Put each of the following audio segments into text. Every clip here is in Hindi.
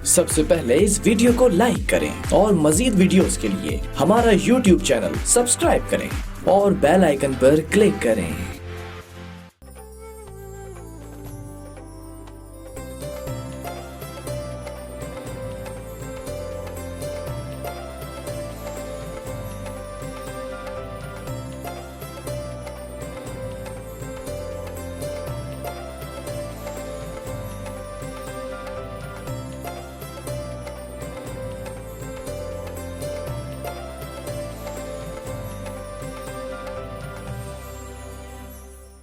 सबसे पहले इस वीडियो को लाइक करें और मजीद वीडियोस के लिए हमारा YouTube चैनल सब्सक्राइब करें और बेल आइकन पर क्लिक करें।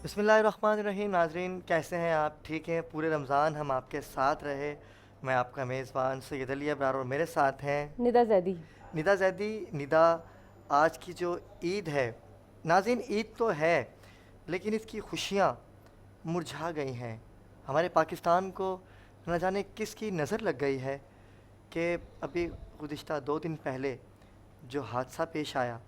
बिस्मिल्लाहिर्रहमानिर्रहीम। नाजरीन, कैसे हैं आप? ठीक हैं? पूरे रमज़ान हम आपके साथ रहे। मैं आपका मेज़बान सैयद अली अबरार और मेरे साथ हैं निदा जैदी। निदा, आज की जो ईद है नाज़रीन, ईद तो है लेकिन इसकी खुशियाँ मुरझा गई हैं। हमारे पाकिस्तान को न जाने किसकी नज़र लग गई है कि अभी गुज़िश्ता 2 दिन पहले जो हादसा पेश आया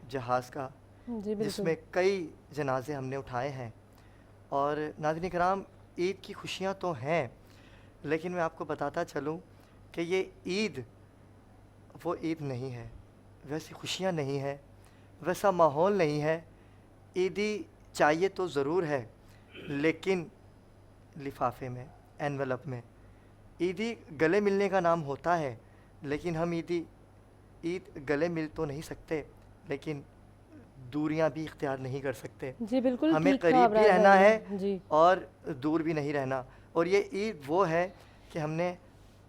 जहाज़ का, जिसमें कई जनाजे हमने उठाए हैं। और नाज़रीन कराम, ईद की खुशियाँ तो हैं लेकिन मैं आपको बताता चलूँ कि ये ईद वो ईद नहीं है, वैसी खुशियाँ नहीं है, वैसा माहौल नहीं है। ईदी चाहिए तो ज़रूर है लेकिन लिफाफे में, एनवलप में। ईदी गले मिलने का नाम होता है लेकिन हम ईद गले मिल तो नहीं सकते लेकिन दूरियां भी इख्तियार नहीं कर सकते। जी बिल्कुल, हमें करीब भी रहना है जी, और दूर भी नहीं रहना। और ये ईद वो है कि हमने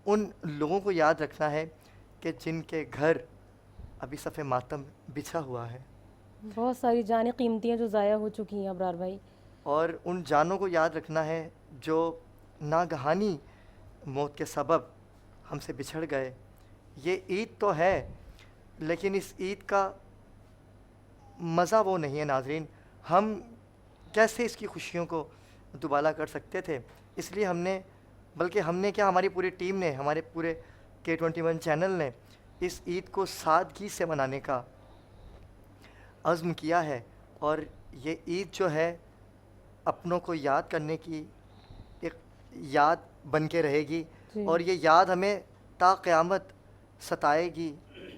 उन लोगों को याद रखना है कि जिनके घर अभी सफ़े मातम बिछा हुआ है। बहुत सारी जानें कीमती हैं जो ज़ाया हो चुकी हैं अबरार भाई। और उन जानों को याद रखना है जो नागहानी मौत के सबब हमसे बिछड़ गए। ये ईद तो है लेकिन इस ईद का मज़ा वो नहीं है नाजरीन। हम कैसे इसकी खुशियों को दुबाला कर सकते थे, इसलिए हमने क्या, हमारी पूरी टीम ने, हमारे पूरे K21 चैनल ने इस ईद को सादगी से मनाने का अज़्म किया है। और ये ईद जो है अपनों को याद करने की एक याद बन के रहेगी और ये याद हमें ता क़यामत सताएगी,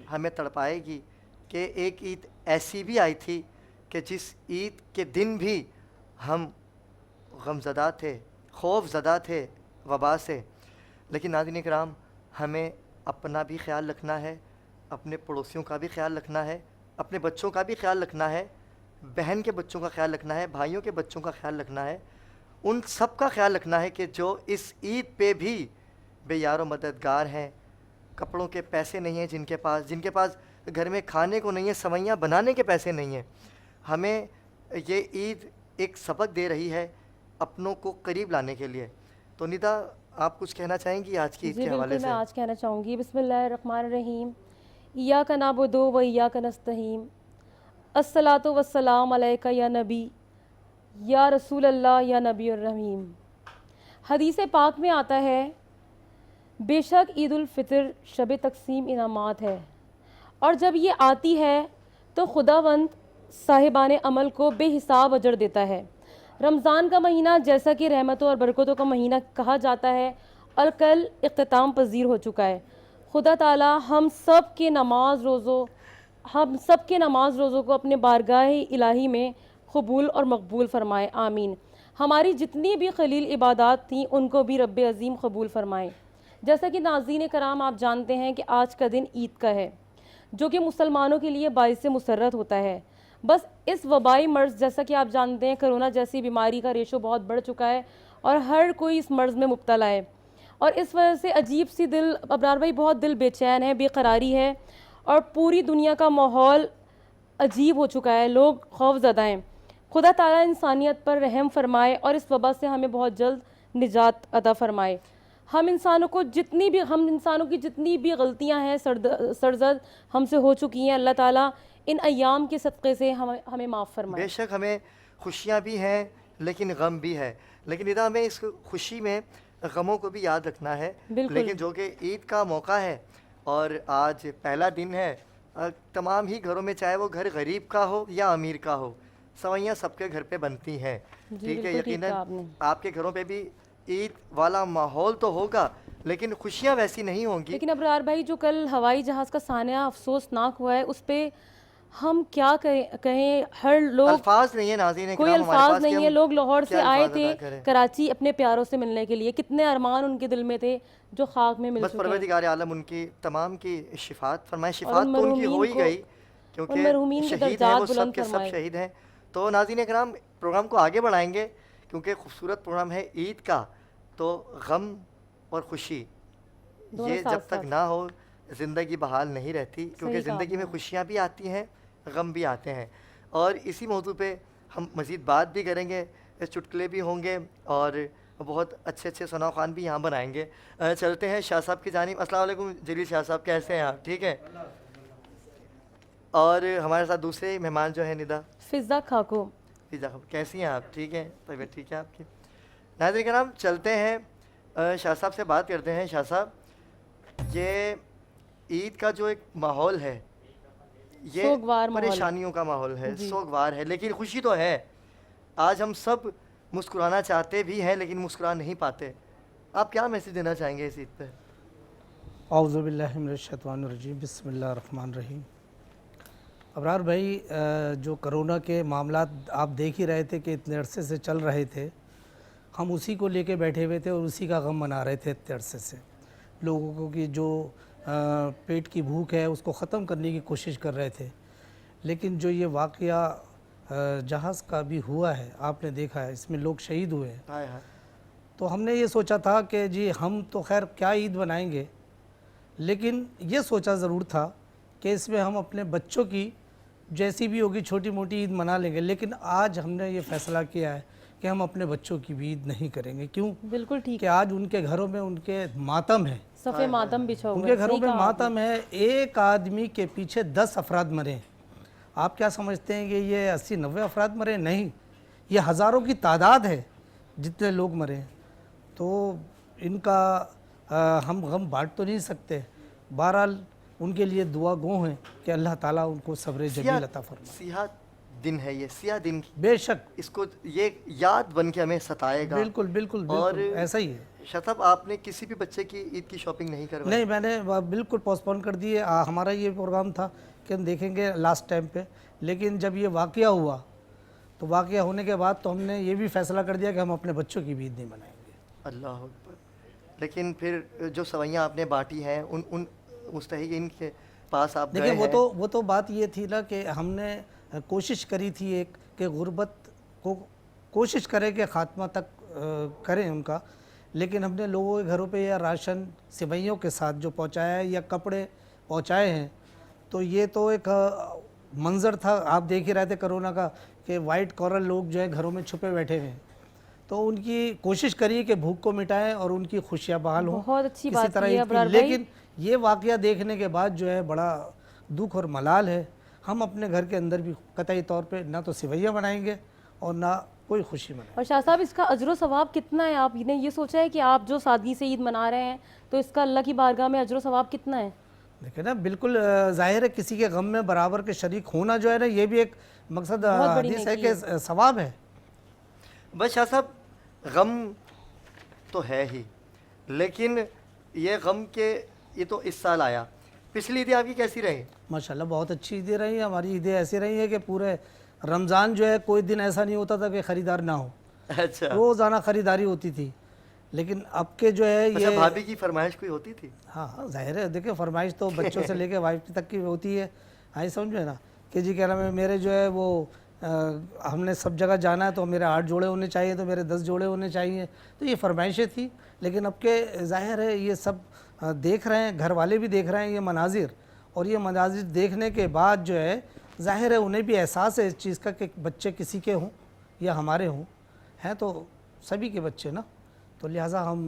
हमें तड़पाएगी कि एक ईद ऐसी भी आई थी कि जिस ईद के दिन भी हम गमज़दा थे, खौफ़ज़दा थे वबा से। लेकिन नाज़रीन किराम, हमें अपना भी ख्याल रखना है, अपने पड़ोसियों का भी ख्याल रखना है, अपने बच्चों का भी ख्याल रखना है, बहन के बच्चों का ख्याल रखना है, भाइयों के बच्चों का ख्याल रखना है। उन सब का ख्याल रखना है कि जो इस ईद पे भी बेयारो मददगार हैं। कपड़ों के पैसे नहीं हैं जिनके पास घर में खाने को नहीं है, सवैयाँ बनाने के पैसे नहीं हैं। हमें ये ईद एक सबक दे रही है अपनों को करीब लाने के लिए। तो निदा, आप कुछ कहना चाहेंगी आज की ईद के हवाले से? मैं आज कहना चाहूँगी, बिस्मिल्लाहिर्रहमानिर्रहीम, इय्याका नअबुदु व इय्याका नस्तईन, अस्सलातु वस्सलाम अलैका या नबी या रसूल अल्लाह या नबीउर रहीम। हदीस पाक में आता है, बेशक ईद उल फितर शब तकसीम इनामात है और जब ये आती है तो खुदावंद साहिबान अमल को बेहिसाब अजर देता है। रमज़ान का महीना जैसा कि रहमतों और बरकतों का महीना कहा जाता है और कल इख्तिताम पजीर हो चुका है। खुदा ताला हम सब के नमाज रोज़ों को अपने बारगाह इलाही में कबूल और मकबूल फ़रमाए, आमीन। हमारी जितनी भी खलील इबादत थी उनको भी रब्बे अज़ीम कबूल फ़रमाए। जैसा कि नाज़रीन कराम, आप जानते हैं कि आज का दिन ईद का है जो कि मुसलमानों के लिए बाइस मुसर्रत होता है। बस इस वबाई मर्ज़, जैसा कि आप जानते हैं, कोरोना जैसी बीमारी का रेशो बहुत बढ़ चुका है और हर कोई इस मर्ज़ में मुब्तला है और इस वजह से अजीब सी दिल, अबरार भाई, बहुत दिल बेचैन है, बेकरारी है और पूरी दुनिया का माहौल अजीब हो चुका है। लोग खौफज़दा हैं। खुदा ताला इंसानियत पर रहम फरमाए और इस वबा से हमें बहुत जल्द निजात अता फरमाए। हम इंसानों की जितनी भी गलतियां हैं सरजद हमसे हो चुकी हैं, अल्लाह ताला इन अयाम के सदक़े से हमें माफ़ फरमाए। बेशक हमें खुशियाँ भी हैं लेकिन गम भी है, लेकिन इधर हमें इस खुशी में गमों को भी याद रखना है। लेकिन जो कि ईद का मौका है और आज पहला दिन है, तमाम ही घरों में, चाहे वो घर गरीब का हो या अमीर का हो, सवैयाँ सबके घर पे बनती हैं। ठीक है, यकीनन आपके घरों पे भी ईद वाला माहौल तो होगा लेकिन खुशियाँ वैसी नहीं होंगी। लेकिन अबरार भाई, जो कल हवाई जहाज़ का सानिया अफसोसनाक हुआ है, उस पे हम क्या कहें। हर लोग, अल्फाज नहीं है नाज़रीन कोई इकराम हमारे अल्फाज पास कि नहीं है। हम लोग लाहौर से क्या आए अल्फाज थे अदा करें। कराची अपने प्यारों से मिलने के लिए, कितने अरमान उनके दिल में थे जो खाक में मिल बस चुके हैं। परवरदिगार आलम उनकी तमाम की शिफात फरमाए। और शिफात उन तो उनकी हो ही मरहूमीन को, गई उन क्योंकि मरहूमीन के शहीद हैं दर्जात वो, सब बुलंद के सब फरमाए। शहीद हैं। तो नाज़रीन इकराम, प्रोग्राम को आगे बढ़ाएंगे क्योंकि खूबसूरत प्रोग्राम है ईद का। तो गम और खुशी दोनों ये साथ जब तक साथ। ना हो ज़िंदगी बहाल नहीं रहती, क्योंकि सही कहा ज़िंदगी में आपने। खुशियाँ भी आती हैं, गम भी आते हैं। और इसी मौजू पे हम मज़ीद बात भी करेंगे, चुटकुले भी होंगे और बहुत अच्छे अच्छे सना खान भी यहाँ बनाएंगे। चलते हैं शाह साहब की जानिब। अस्सलाम वालेकुम जलील शाह साहब, कैसे हैं आप? ठीक है। और हमारे साथ दूसरे मेहमान जो हैं निदा फिजा खाको। फिजा, कैसी हैं आप? ठीक है, तबीयत ठीक है आपकी? नाज़रीन कराम, चलते हैं शाह साहब से बात करते हैं। शाह साहब, ये ईद का जो एक माहौल है, ये सोगवार माहौल। परेशानियों का माहौल है, जी। सोगवार है, लेकिन खुशी तो है। आज हम सब मुस्कुराना चाहते भी हैं लेकिन मुस्कुरा नहीं पाते। आप क्या मैसेज देना चाहेंगे इस ईद पे? औज़ुबिल्लाहिमिनश्शैतानिर्रजीम, बिस्मिल्लाहिर्रहमानिर्रहीम। अबरार भाई, जो कोरोना के मामलात आप देख ही रहे थे कि इतने अरसे से चल रहे थे, हम उसी को लेके बैठे हुए थे और उसी का गम मना रहे थे इतने अरसे से। लोगों को कि जो पेट की भूख है उसको ख़त्म करने की कोशिश कर रहे थे। लेकिन जो ये वाक़या जहाज़ का भी हुआ है, आपने देखा है, इसमें लोग शहीद हुए हैं। हाय हाय। तो हमने ये सोचा था कि जी हम तो खैर क्या ईद बनाएंगे, लेकिन ये सोचा ज़रूर था कि इसमें हम अपने बच्चों की जैसी भी होगी छोटी मोटी ईद मना लेंगे। लेकिन आज हमने ये फ़ैसला किया है कि हम अपने बच्चों की भी ईद नहीं करेंगे। क्यों? बिल्कुल ठीक कि है। आज उनके घरों में उनके मातम है, सफ़े मातम बिछा हुआ उनके है। घरों सही में कहा आपने। मातम है। एक आदमी के पीछे 10 अफराद मरे हैं। आप क्या समझते हैं कि ये 80-90 अफराद मरे? नहीं, ये हज़ारों की तादाद है जितने लोग मरे हैं। तो इनका हम गम बांट तो नहीं सकते। बहरहाल उनके लिए दुआ गो हैं कि अल्लाह ताला उनको सब्र जमील अता फरमाए। सियाह दिन है ये, सियाह दिन, बेशक, इसको ये याद बन के हमें सताएगा। बिल्कुल बिल्कुल और बिल्कुल ऐसा ही है। शाह साहब, आपने किसी भी बच्चे की ईद की शॉपिंग नहीं करवाई? नहीं, मैंने बिल्कुल पोस्टपोन कर दिए। हमारा ये प्रोग्राम था कि हम देखेंगे लास्ट टाइम पे, लेकिन जब ये वाक़या हुआ तो वाक़या होने के बाद तो हमने ये भी फ़ैसला कर दिया कि हम अपने बच्चों की भी ईद नहीं मनाएंगे। अल्लाह अकबर। लेकिन फिर जो सवैयाँ आपने बांटी हैं उन मुस्तहिक़ीन के पास आप गए देखिए, हैं। वो तो बात ये थी ना कि हमने कोशिश करी थी एक कि गुर्बत को कोशिश करें कि ख़ात्मा तक करें उनका। लेकिन हमने लोगों के घरों पे या राशन सिवैयों के साथ जो पहुंचाया है या कपड़े पहुंचाए हैं, तो ये तो एक मंज़र था, आप देख ही रहे थे कोरोना का, कि वाइट कॉलर लोग जो है घरों में छुपे बैठे हुए हैं। तो उनकी कोशिश करिए कि भूख को मिटाएं और उनकी खुशियाँ बहाल हों बहुत अच्छी किसी बात तरह की है ईद की। अबरार भाई। लेकिन ये वाक़या देखने के बाद जो है बड़ा दुख और मलाल है। हम अपने घर के अंदर भी कतई तौर पे ना तो सिवैयाँ बनाएंगे और ना कोई खुशी मनाएंगे। और शाह साहब, इसका अजर सवाब कितना है? आपने ये सोचा है कि आप जो सादगी से ईद मना रहे हैं तो इसका अल्लाह की बारगाह में अजर सवाब कितना है? देखिए ना, बिल्कुल ज़ाहिर है किसी के गम में बराबर के शरीक होना जो है ना, ये भी एक मकसद बहुत बड़ी हदीस है नेकी कि सवाब है। बस शाह साहब, गम तो है ही, लेकिन ये गम के ये तो इस साल आया। पिछली ईदें आपकी कैसी रही? माशाल्लाह बहुत अच्छी ईदें रही हैं। हमारी ईदें ऐसी रही हैं कि पूरे रमज़ान जो है कोई दिन ऐसा नहीं होता था कि ख़रीदार ना हो, अच्छा। रोज़ाना ख़रीदारी होती थी। लेकिन अब के जो है अच्छा, ये भाभी की फरमाइश कोई होती थी? हाँ, ज़ाहिर है। देखिए, फरमाइश तो बच्चों से लेके वाइफ तक की होती है। हाँ, ये समझे ना कि जी क्या नाम है, मेरे जो है वो हमने सब जगह जाना है तो मेरे 8 जोड़े होने चाहिए, तो मेरे 10 जोड़े होने चाहिए। तो ये फरमाइशें थी। लेकिन अब के ज़ाहिर है ये सब देख रहे हैं, घर वाले भी देख रहे हैं ये मनाजिर, और ये मनाजिर देखने के बाद जो है ज़ाहिर है उन्हें भी एहसास है इस चीज़ का कि बच्चे किसी के हों या हमारे हों, हैं तो सभी के बच्चे ना। तो लिहाजा हम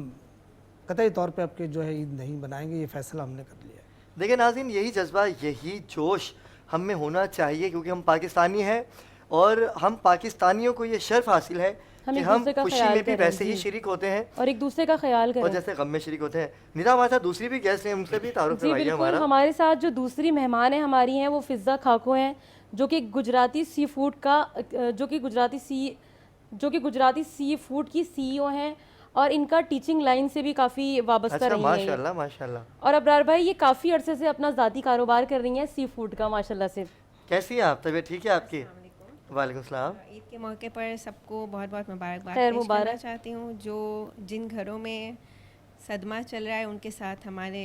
कतई तौर पे अब के जो है ईद नहीं बनाएंगे, ये फ़ैसला हमने कर लिया है। देखिए नाज़रीन, यही जज्बा, यही जोश हम में होना चाहिए, क्योंकि हम पाकिस्तानी हैं और हम पाकिस्तानियों को ये शर्फ हासिल है हम कि एक हम दूसरे का खुशी ख्याल में भी करें, वैसे ही जी। शरीक होते हैं और एक दूसरे का ख्याल और करें। जैसे गम में शरीक होते हैं। निदा, हमारे साथ दूसरी भी गेस्ट हैं, उनसे भी तारुफ जी करवाइए बिल्कुल। हमारा। हमारे साथ जो दूसरी मेहमान है हमारी हैं वो फिज़ा खाको हैं, जो कि गुजराती सी फूड की सीईओ हैं और इनका टीचिंग लाइन से भी काफ़ी वाबस्ता अच्छा, रही हैं ये। माशाल्लाह माशाल्लाह। और अबरार भाई ये काफ़ी अरसे से अपना ज़ाती कारोबार कर रही हैं सी फूड का, माशाल्लाह से। कैसी हैं आप? तबीयत ठीक है आपकी? वालेकुम सलाम। ईद के मौके पर सबको बहुत बहुत मुबारकबाद खैर पेश करना मुबारक। चाहती हूँ। जो जिन घरों में सदमा चल रहा है उनके साथ हमारे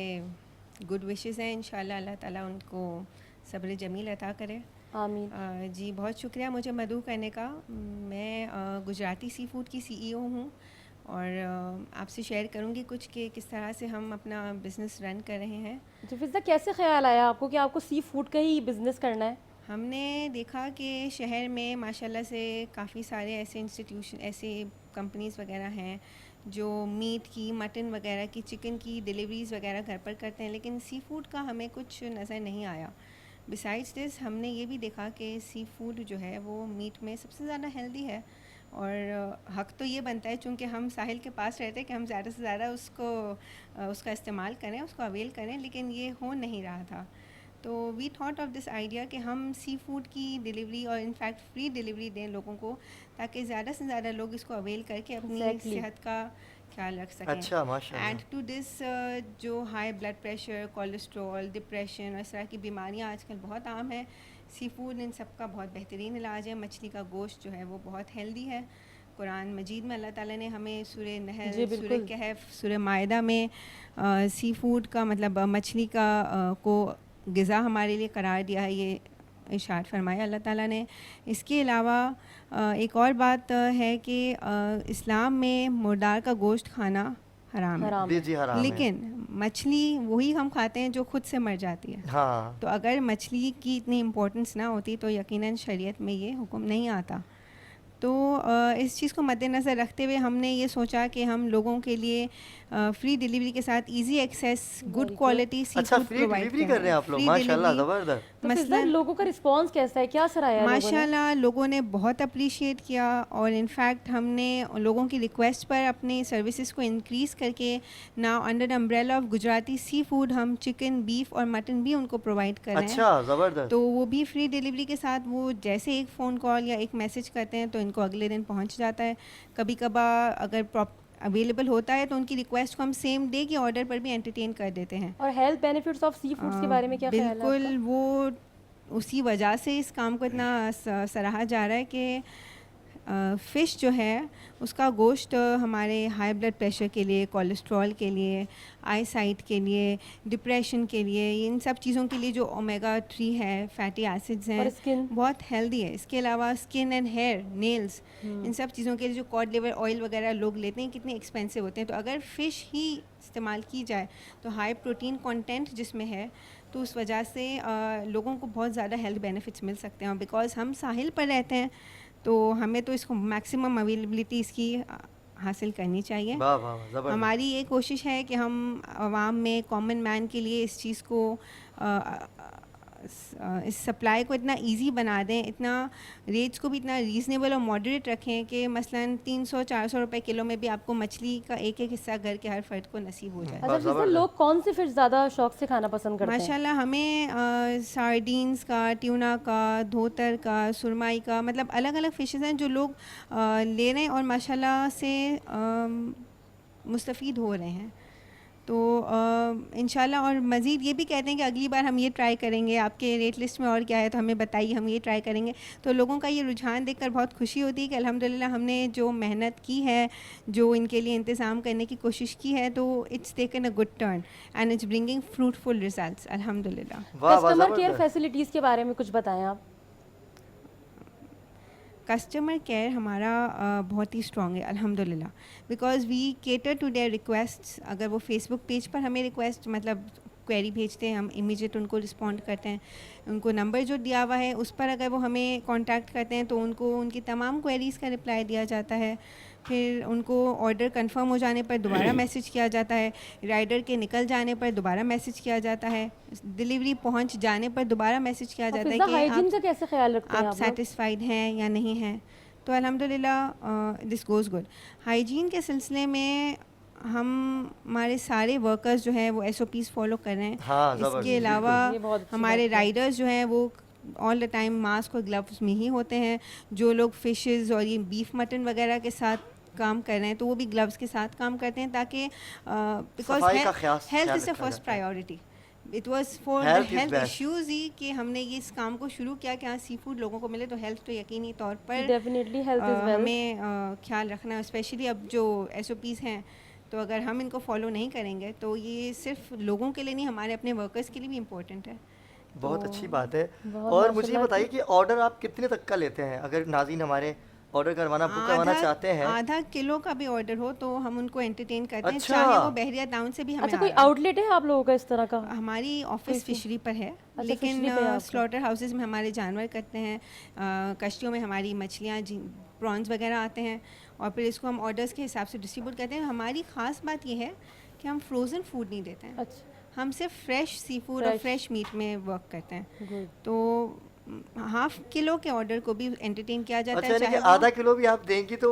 गुड विशेस हैं। इंशाल्लाह अल्लाह ताला उनको सब्र जमील अता करे। आमीन। जी बहुत शुक्रिया मुझे मदऊ करने का। मैं गुजराती सी फूड की CEO हूँ और आपसे शेयर करूँगी कुछ कि किस तरह से हम अपना बिज़नेस रन कर रहे हैं। जी फिज़ा, कैसे ख्याल आया आपको कि आपको सी फूड का ही बिज़नेस करना है? हमने देखा कि शहर में माशाल्लाह से काफ़ी सारे ऐसे इंस्टीट्यूशन, ऐसे कंपनीज़ वगैरह हैं जो मीट की, मटन वगैरह की, चिकन की डिलीवरीज़ वगैरह घर पर करते हैं, लेकिन सी फूड का हमें कुछ नज़र नहीं आया। बिसाइड्स दिस हमने ये भी देखा कि सी फूड जो है वो मीट में सबसे ज़्यादा हेल्दी है और हक़ तो ये बनता है चूँकि हम साहिल के पास रहते हैं कि हम ज़्यादा से ज़्यादा उसका इस्तेमाल करें, उसको अवेल करें, लेकिन ये हो नहीं रहा था। तो we thought of this idea कि हम सी फूड की डिलीवरी और इनफैक्ट फ्री डिलीवरी दें लोगों को, ताकि ज़्यादा से ज़्यादा लोग इसको अवेल करके अपनी Exactly. सेहत का ख्याल रख सकें। अच्छा, माशाल्लाह। एंड टू दिस जो high blood pressure, cholesterol, depression और इस तरह की बीमारियां आजकल बहुत आम हैं, सी फूड इन सब का बहुत बेहतरीन इलाज है। मछली का गोश्त जो है वो बहुत हेल्दी है। कुरान मजीद में अल्लाह ताला ने हमें सूरह नहल, जी, सूरह बिल्कुल। कहफ, सूरह मायदा में सी फूड का मतलब मछली का को ग़िज़ा हमारे लिए करार दिया है, ये इरशाद फरमाया अल्लाह ताला ने। इसके अलावा एक और बात है कि इस्लाम में मुर्दार का गोश्त खाना हराम है, हराम जी है। जी हराम है। लेकिन मछली वही हम खाते हैं जो खुद से मर जाती है। हाँ, तो अगर मछली की इतनी इम्पोर्टेंस ना होती तो यकीनन शरीयत में ये हुक्म नहीं आता। तो इस चीज़ को मद्देनज़र रखते हुए हमने ये सोचा कि हम लोगों के लिए फ्री डिलीवरी के साथ easy access, good good. Quality सी अच्छा फूड फ्री प्रोवाइड डिलीवरी कर रहे हैं आप लोग, फ्री माशाल्लाह डिलीवरी ज़बरदस्त। तो फिज़ा, मसलन लोगों का रिस्पांस कैसा है, क्या सराहा लोगों ने? माशाल्लाह लोगों ने बहुत अप्रिशिएट किया और इनफैक्ट हमने लोगों की रिक्वेस्ट पर अपनी सर्विसेज को इंक्रीज़ करके now under umbrella of Gujarati seafood हम चिकन, बीफ और मटन भी उनको प्रोवाइड कर रहे हैं। अच्छा, ज़बरदस्त। तो वो भी फ्री डिलीवरी के साथ, वो जैसे एक फ़ोन कॉल या एक मैसेज करते हैं तो इनको अगले दिन पहुंच जाता है। कभी कभार अगर अवेलेबल होता है तो उनकी रिक्वेस्ट को हम सेम डे के ऑर्डर पर भी एंटरटेन कर देते हैं। और health benefits of sea foods के बारे में क्या ख्याल है आपका? बिल्कुल, वो उसी वजह से इस काम को इतना सराहा जा रहा है कि फ़िश जो है उसका गोश्त हमारे हाई ब्लड प्रेशर के लिए, कोलेस्ट्रॉल के लिए, आई साइट के लिए, डिप्रेशन के लिए, इन सब चीज़ों के लिए जो ओमेगा 3 है, फैटी एसिड्स और हैं, स्किन? बहुत हेल्दी है। इसके अलावा स्किन एंड हेयर, नेल्स, इन सब चीज़ों के लिए जो कॉड लिवर ऑयल वगैरह लोग लेते हैं कितने एक्सपेंसिव होते हैं, तो अगर फ़िश ही इस्तेमाल की जाए तो हाई प्रोटीन कंटेंट जिसमें है, तो उस वजह से लोगों को बहुत ज़्यादा हेल्थ बेनिफिट्स मिल सकते हैं। और बिकॉज़ हम साहिल पर रहते हैं तो हमें तो इसको मैक्सिमम अवेलेबिलिटी इसकी हासिल करनी चाहिए। वाह वाह वाह, ज़बरदस्त। हमारी ये कोशिश है कि हम आवाम में, कॉमन मैन के लिए इस चीज़ को इस सप्लाई को इतना इजी बना दें, इतना रेट्स को भी इतना रीज़नेबल और मॉडरेट रखें कि मसलन 300-400 रुपए किलो में भी आपको मछली का एक एक हिस्सा घर के हर फर्द को नसीब हो जाए। अच्छा फिज़ा, ज़बरदस्त। लोग कौन सी फिश ज़्यादा शौक से खाना पसंद करते हैं? माशाल्लाह हमें सार्डीन्स का, ट्यूना का, धोतर का, सुरमाई का, मतलब अलग अलग फ़िशेस हैं जो लोग ले रहे हैं और माशाल्लाह से मुस्तफ़ीद हो रहे हैं। तो इंशाल्लाह और मज़ीद ये भी कहते हैं कि अगली बार हम ये ट्राई करेंगे, आपके रेट लिस्ट में और क्या है तो हमें बताइए, हम ये ट्राई करेंगे। तो लोगों का ये रुझान देखकर बहुत खुशी होती है कि अल्हम्दुलिल्लाह हमने जो मेहनत की है, जो इनके लिए इंतज़ाम करने की कोशिश की है, तो it's taken a good turn and it's bringing fruitful results अल्हम्दुलिल्लाह। वाह वाह, कस्टमर केयर ज़बरदस्त। फैसिलिटीज़ के बारे में कुछ बताएं आप। कस्टमर केयर हमारा बहुत ही स्ट्रॉन्ग है अल्हम्दुलिल्लाह, because we cater to their requests. अगर वो फेसबुक पेज पर हमें रिक्वेस्ट मतलब क्वेरी भेजते हैं, हम इमीडिएट उनको रिस्पॉन्ड करते हैं। उनको नंबर जो दिया हुआ है उस पर अगर वो हमें कांटेक्ट करते हैं तो उनको उनकी तमाम क्वेरीज़ का रिप्लाई दिया जाता है। फिर उनको ऑर्डर कंफर्म हो जाने पर दोबारा मैसेज किया जाता है, राइडर के निकल जाने पर दोबारा मैसेज किया जाता है, डिलीवरी पहुंच जाने पर दोबारा मैसेज किया और जाता है फिज़ा, कि हाइजीन आप का कैसे ख्याल रखते हैं आप आप लोग? सेटिस्फाइड हैं या नहीं हैं। तो अल्हम्दुलिल्लाह दिस गोज़ गुड। हाइजीन के सिलसिले में हम हमारे सारे वर्कर्स जो हैं वो SOPs फॉलो कर रहे हैं। हाँ, ज़बरदस्त, इसके अलावा ये बहुत अच्छी हमारे बात है। राइडर्स जो हैं वो ऑल द टाइम मास्क और ग्लव्स में ही होते हैं। जो लोग फ़िशेज़ और ये बीफ मटन वगैरह के साथ काम कर रहे हैं तो वो भी ग्लव्स के साथ काम करते हैं, ताकि बिकॉज सफाई का हेल्थ इज़ द रखा फर्स्ट जाता है। Priority. It was for Health is health best. Issues ही कि हमने ये इस काम को शुरू किया कि हाँ सी फूड लोगों को मिले, तो हेल्थ तो यकीनी तौर पर डेफिनेटली हेल्थ इज वेल्थ। हमें ख्याल रखना है, स्पेशली अब जो SOPs हैं, तो अगर हम इनको फॉलो नहीं करेंगे तो ये सिर्फ लोगों के लिए नहीं, हमारे अपने वर्कर्स के लिए भी इम्पोर्टेंट है। बहुत अच्छी बात है। बहुत और मुझे माशाल्लाह बताइए कि ऑर्डर आप कितने तक का लेते हैं? अगर नाज़रीन हमारे ऑर्डर करवाना बुक करवाना चाहते हैं। आधा किलो का भी ऑर्डर हो तो हम उनको एंटरटेन करते हैं, अच्छा। चाहे वो बहरिया टाउन से भी हमें अच्छा आ कोई रहा है। आउटलेट है आप लोगों का इस तरह का? हमारी ऑफिस फिशरी पर है, लेकिन फिशरी पे है आपका। स्लॉटर हाउसेस में हमारे जानवर करते हैं, कश्तियों में हमारी मछलियाँ प्रॉन्स वगैरह आते हैं, और फिर इसको हम ऑर्डर्स के हिसाब से डिस्ट्रीब्यूट करते हैं। हमारी ख़ास बात यह है कि हम फ्रोज़न फूड नहीं देते हैं, अच्छा हम सिर्फ फ्रेश सी फूड और फ्रेश मीट में वर्क करते हैं। गुड। तो हाफ किलो के ऑर्डर को भी एंटरटेन किया जाता अच्छा, है, यानी कि चाहे वो- आधा किलो भी आप देंगी तो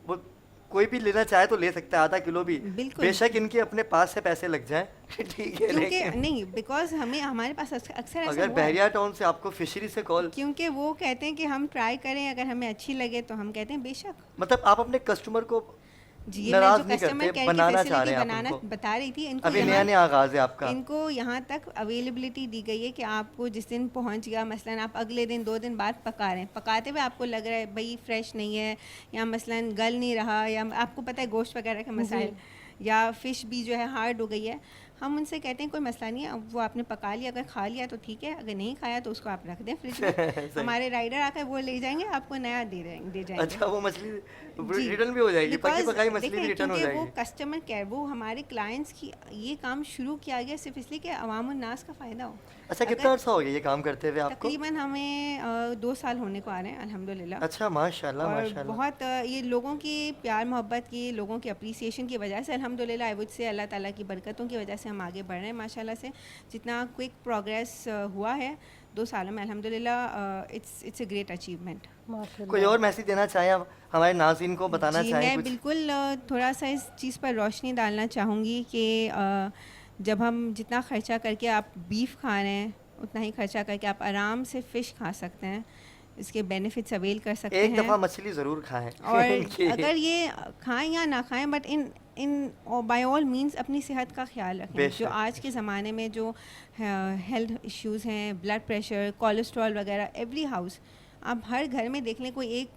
वो कोई भी लेना चाहे तो ले सकता है, आधा किलो भी। बिल्कुल। बेशक इनके अपने पास से पैसे लग जाएं ठीक है, क्योंकि लेकिन नहीं, बिकॉज हमारे पास अक्सर ऐसा अगर हुआ है। बहरिया टाउन से आपको फिशरी से कॉल, क्योंकि वो कहते हैं कि हम ट्राई करें, अगर हमें अच्छी लगे तो हम कहते हैं बेशक मतलब आप अपने कस्टमर को जी। ये मैं नाराज जो नहीं कस्टमर करते, केयर की बनाना चाह फैसिलिटी रहे हैं आप बनाना उनको। बता रही थी, इनको अभी नया यहाँ नया आगाज है आपका। इनको यहाँ तक अवेलेबिलिटी दी गई है कि आपको जिस दिन पहुँच गया, मसलन आप अगले दिन 2 दिन बाद पका रहे हैं, पकाते हुए आपको लग रहा है भाई फ्रेश नहीं है, या मसलन गल नहीं रहा, या आपको पता है गोश्त वगैरह के मसाइल, या फ़िश भी जो है हार्ड हो गई है, हम उनसे कहते हैं कोई मसला नहीं है, अब वो आपने पका लिया, अगर खा लिया तो ठीक है, अगर नहीं खाया तो उसको आप रख दें फ्रिज में। हमारे राइडर आकर वो ले जाएंगे, आपको नया दे जाएंगे। अच्छा, वो मछली जी। रिटर्न भी हो जाएगी, पकी Because पकाई मछली भी देखें, रिटर्न हो क्योंकि वो जाएगी। कस्टमर केयर, वो हमारे क्लाइंट्स की ये काम शुरू किया गया सिर्फ इसलिए कि अवाम उन्नास का फ़ायदा हो। अच्छा, कितना अर्सा हो गया ये काम करते हुए आपको? तकरीबन हमें 2 साल होने को आ रहे हैं अल्हम्दुलिल्लाह। अच्छा, माशाल्लाह और माशाल्लाह। बहुत ये लोगों की प्यार मोहब्बत की, लोगों की अप्रिसिएशन की वजह से अल्हम्दुलिल्लाह, आई वुड से अल्लाह ताला की बरकतों की वजह से हम आगे बढ़ रहे हैं माशाल्लाह से। जितना क्विक प्रोग्रेस हुआ है 2 सालों में अल्हम्दुलिल्लाह, इट्स अ ग्रेट अचीवमेंट। माशाल्लाह। कोई और मैसेज देना चाहें आप हमारे नाज़रीन को, बताना जी, चाहें मैं कुछ? बिल्कुल थोड़ा सा इस चीज़ पर रोशनी डालना चाहूँगी कि जब हम जितना ख़र्चा करके आप बीफ खा रहे हैं, उतना ही खर्चा करके आप आराम से फ़िश खा सकते हैं, इसके बेनिफिट्स अवेल कर सकते एक हैं। दफ़ा मछली ज़रूर खाएं। और अगर ये खाएं या ना खाएं, but in by all means अपनी सेहत का ख्याल रखें। बेशक, जो आज के ज़माने में जो हेल्थ इश्यूज़ हैं, ब्लड प्रेशर, कोलेस्ट्रॉल वगैरह, एवरी हाउस आप हर घर में देख लें, कोई एक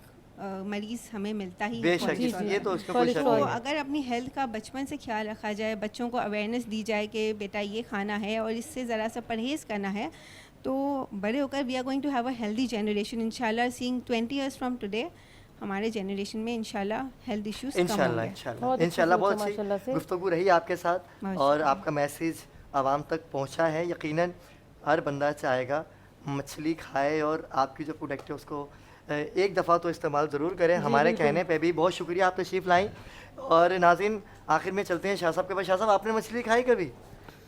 मरीज़ हमें मिलता ही है बेशक, कोलेस्ट्रॉल ये का। तो उसमें कोई शक तो नहीं है। अगर अपनी हेल्थ का बचपन से ख्याल रखा जाए, बच्चों को अवेयरनेस दी जाए कि बेटा ये खाना है और इससे ज़रा सा परहेज़ करना है, तो बड़े होकर we are going to have a healthy generation इंशाल्लाह। सीइंग 20 years फ्रॉम टुडे, हमारे जनरेशन में इंशाल्लाह हेल्थ इश्यूज़ कम इंशाल्लाह होंगे। इंशाल्लाह बहुत अच्छी इंशाल्लाह सोच है बहुत माशाल्लाह अच्छी से। गुफ्तगू रही आपके साथ, माशाल्लाह। और आपका मैसेज आवाम तक पहुंचा है। यकीनन हर बंदा चाहेगा मछली खाए, और आपकी जो प्रोडक्ट है उसको एक दफ़ा तो इस्तेमाल ज़रूर करें। हमारे बिल्कुल। कहने पे भी बहुत शुक्रिया, आप तशरीफ़ लाई। और नाज़रीन, आखिर में चलते हैं शाह साहब के पास। शाह साहब, आपने मछली खाई कभी?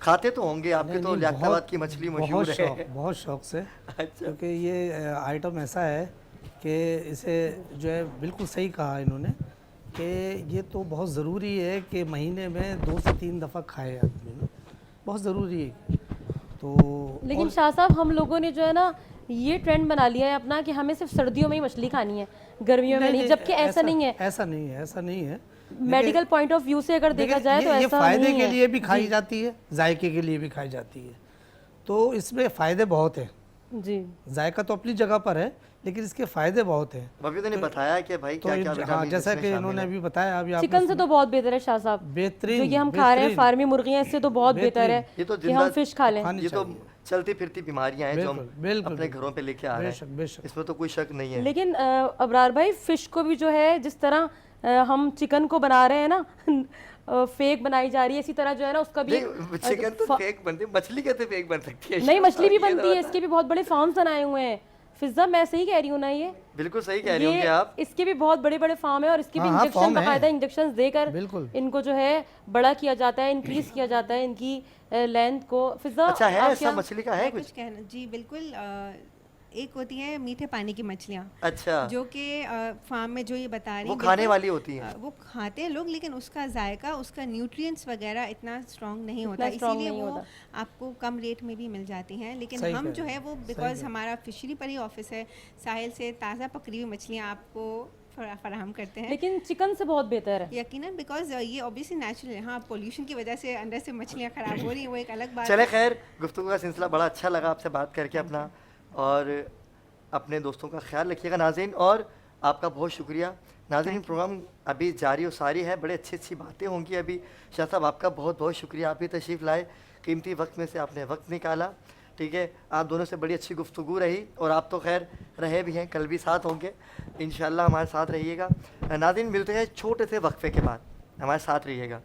खाते तो होंगे, आपके नहीं, तो नहीं, लियाकताबाद की मछली मशहूर है। बहुत शौक से। अच्छा, क्योंकि ये आइटम ऐसा है कि इसे जो है बिल्कुल सही कहा इन्होंने कि ये तो बहुत ज़रूरी है कि महीने में 2 से 3 दफ़ा खाए आदमी ना, बहुत ज़रूरी है। तो लेकिन शाह साहब, हम लोगों ने जो है ना ये ट्रेंड बना लिया है अपना कि हमें सिर्फ सर्दियों में ही मछली खानी है, गर्मियों में नहीं, जबकि ऐसा नहीं है। ऐसा नहीं है, ऐसा नहीं है। मेडिकल पॉइंट ऑफ व्यू से अगर देखा जाए तो ये ऐसा फ़ायदे नहीं के है। लिए भी खाई जाती है, जायके के लिए भी खाई जाती है, तो इसमें फ़ायदे बहुत हैं। जी, जायका तो अपनी जगह पर है, लेकिन इसके फ़ायदे बहुत हैं। बबीता ने बताया कि भाई तो क्या क्या हाँ, विटामिन जैसा इसमें कि शामिल इन्होंने है। अभी बताया, अभी आपने चिकन से तो बहुत बेहतर है शाह साहब। बेहतरीन, जो ये हम खा रहे हैं बेहतरीन। फार्मी मुर्गियां, इससे तो बहुत बेहतर है ये तो कि हम जिंदा फिश खा लें। खानी ये तो चाहिए। चलती फिरती बीमारियां हैं जो हम बिल्कुल, बिल्कुल, अपने बिल्कुल। घरों पे लेके आ रहे बेशक, हैं, बेशक। इसमें तो कोई शक नहीं है। लेकिन अबरार भाई, फिश को भी जो है जिस तरह हम चिकन को बना रहे हैं ना फेक बनाई जा रही है, इसी तरह जो है ना उसका भी नहीं, चिकन तो फेक बनती है, मछली कैसे फेक बन सकती है? नहीं, मछली भी ये बनती है, तो इसके भी बहुत बड़े फार्म्स बनाए हुए हैं। फिजा, मैं सही कह रही हूँ ना? ये बिल्कुल सही कह रही होंगे आप। इसके भी बहुत बड़े बड़े फार्म है, और इसके भी हाँ, इंजेक्शन, फार्म है। बाकायदा इंजेक्शन देकर बिल्कुल। इनको जो है बड़ा किया जाता है, इंक्रीज किया जाता है इनकी लेंथ को। फिजा, अच्छा, है आप ऐसा क्या- मछली का है मैं कुछ? कुछ कहना जी बिल्कुल। एक होती है मीठे पानी की मछलियाँ, अच्छा, जो कि फार्म में जो ये बता रही वो हैं, खाने बिल्कुल, वाली होती हैं। वो खाते हैं लोग, लेकिन उसका जायका, उसका न्यूट्रिएंट्स वगैरह इतना स्ट्रॉन्ग नहीं होता, इतना strong इसीलिए नहीं वो होता। आपको कम रेट में भी मिल जाती हैं। लेकिन सही हम कह जो रहे है हैं, वो सही बिकॉज कह हमारा फिशरी पर ही ऑफिस है, साहिल से ताज़ा पकड़ी हुई मछलियाँ आपको फराहम करते हैं। लेकिन चिकन से बहुत बेहतर है। यकीनन, बिकॉज ये ऑब्वियसली नेचुरल है। हाँ, पोल्यूशन की वजह से अंदर से मछलियाँ ख़राब हो रही हैं, वो एक अलग बात चले है। खैर, गुफ्तगू का सिलसिला बड़ा अच्छा लगा आपसे बात करके अपना, और अपने दोस्तों का ख्याल रखिएगा नाज़रीन, और आपका बहुत शुक्रिया नाज़रीन। प्रोग्राम अभी जारी और सारी है, बड़े अच्छी बातें होंगी अभी। शाह साहब आपका बहुत बहुत शुक्रिया, आप भी तशरीफ़ लाए, कीमती वक्त में से आपने वक्त निकाला, ठीक है। आप दोनों से बड़ी अच्छी गुफ्तगू रही, और आप तो खैर रहे भी हैं, कल भी साथ होंगे इंशाल्लाह, हमारे साथ रहिएगा। नाज़रीन मिलते हैं छोटे से वक्फे के बाद, हमारे साथ रहिएगा।